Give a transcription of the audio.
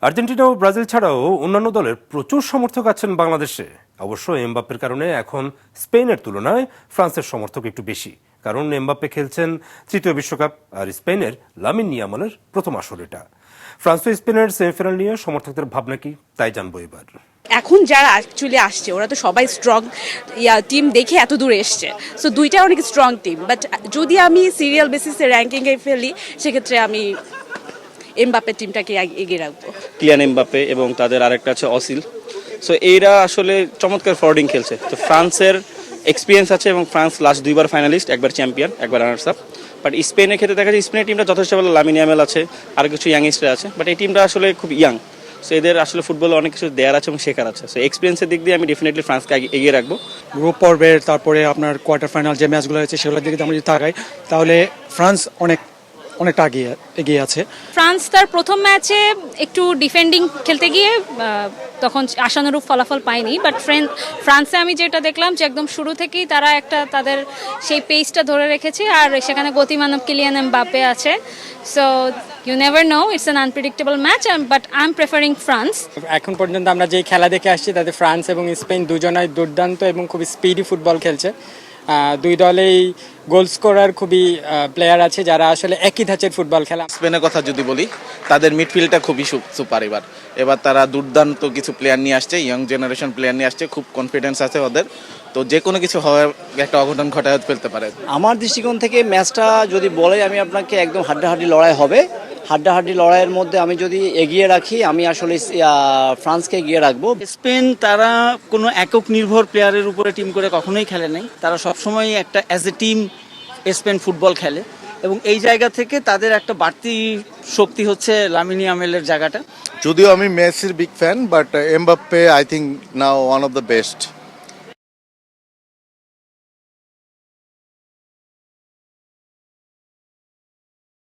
Argentina ও Brazil ছাড়াও অন্যান্য দলের প্রচুর সমর্থক আছেন বাংলাদেশে। অবশ্য এমবাপ্পের কারণে এখন স্পেনের তুলনায় ফ্রান্সের সমর্থক একটু বেশি, কারণ এমবাপ্পে খেলছেন তৃতীয় বিশ্বকাপ আর স্পেনের লামিন ইয়ামালের প্রথম আসর এটা। ফ্রান্স ও স্পেনের সেমিফাইনাল নিয়ে সমর্থকদের ভাবনা কি, তাই জানবো এবার। এখন যারা অ্যাকচুয়ালি আসছে ওরা তো সবাই স্ট্রং টিম দেখে এত দূরে এসছে, সো দুইটা অনেক স্ট্রং টিম। বাট যদি আমি সিরিয়াল বেসিসে র্যাঙ্কিংয়ে ফেলি, সেক্ষেত্রে আমি এমবাপ্পে টিমটাকে এগিয়ে রাখবো। কিলিয়ান এমবাপ্পে এবং তাদের আরেকটা আছে অসিল। সো এইরা আসলে চমৎকার ফরওয়ার্ডিং খেলছে। তো ফ্রান্সের এক্সপিরিয়েন্স আছে এবং ফ্রান্স লাস্ট দুইবার ফাইনালিস্ট, একবার চ্যাম্পিয়ন, একবার রানার্স আপ। বাট স্পেনের ক্ষেত্রে দেখা যায় স্পেনের টিমটা যথেষ্ট ভালো, লামিন ইয়ামাল আছে, আর কিছু ইয়াংস্টার আছে, বাট এই টিমটা আসলে খুব ইয়াং। সো এদের আসলে ফুটবলে অনেক কিছু দেয়ার আছে এবং শেখার আছে। সো এক্সপিরিয়েন্সের দিক দিয়ে আমি ডেফিনেটলি ফ্রান্সকে এগিয়ে রাখবো। গ্রুপ পর্বের তারপরে আপনার কোয়ার্টার ফাইনাল যে ম্যাচগুলো হয়েছে সেগুলোর দিকে আমরা যদি তাকাই, তাহলে ফ্রান্স অনেকটা এগিয়ে আছে। ফ্রান্স তার প্রথম ম্যাচে একটু ডিফেন্ডিং খেলতে গিয়ে তখন আশানুরূপ ফলাফল পায়নি, বাট ফ্রান্সে আমি যেটা দেখলাম যে একদম শুরু থেকেই তারা একটা তাদের সেই পেসটা ধরে রেখেছে, আর সেখানে গতিমানব কিলিয়ান এমবাপ্পে আছে। So you never know, it's an unpredictable match, but I am preferring France. এখন পর্যন্ত আমরা যেই খেলা দেখে আসছি তাতে ফ্রান্স এবং স্পেন দুজনাই দুর্দান্ত এবং খুব স্পিডি ফুটবল খেলছে। দুই দলেই গোল স্কোরার খুবই প্লেয়ার আছে যারা আসলে একই ধাঁচের ফুটবল খেলা। স্পেনের কথা যদি বলি, তাদের মিডফিল্ডটা খুবই সুপার। এবার তারা দুর্দান্ত কিছু প্লেয়ার নিয়ে আসছে, ইয়ং জেনারেশন প্লেয়ার নিয়ে আসছে, খুব কনফিডেন্স আছে ওদের। তো যে কোনো কিছু হওয়ার একটা অঘটন ঘটায় ফেলতে পারে। আমার দৃষ্টিকোণ থেকে ম্যাচটা যদি বলে, আমি আপনাকে একদম হাড্ডাহাড্ডি লড়াই হবে। হাড্ডাহাড্ডি লড়াইয়ের মধ্যে আমি যদি এগিয়ে রাখি, আমি আসলে ফ্রান্সকে এগিয়ে রাখবো। স্পেন তারা কোনো একক নির্ভর প্লেয়ারের উপরে টিম করে কখনোই খেলে নাই, তারা সবসময় একটা as a team Spain football খেলে, এবং এই জায়গা থেকে তাদের একটা বাড়তি শক্তি হচ্ছে লামিন ইয়ামালের জায়গাটা। যদিও আমি মেসির big fan, but Mbappe I think now one of the best.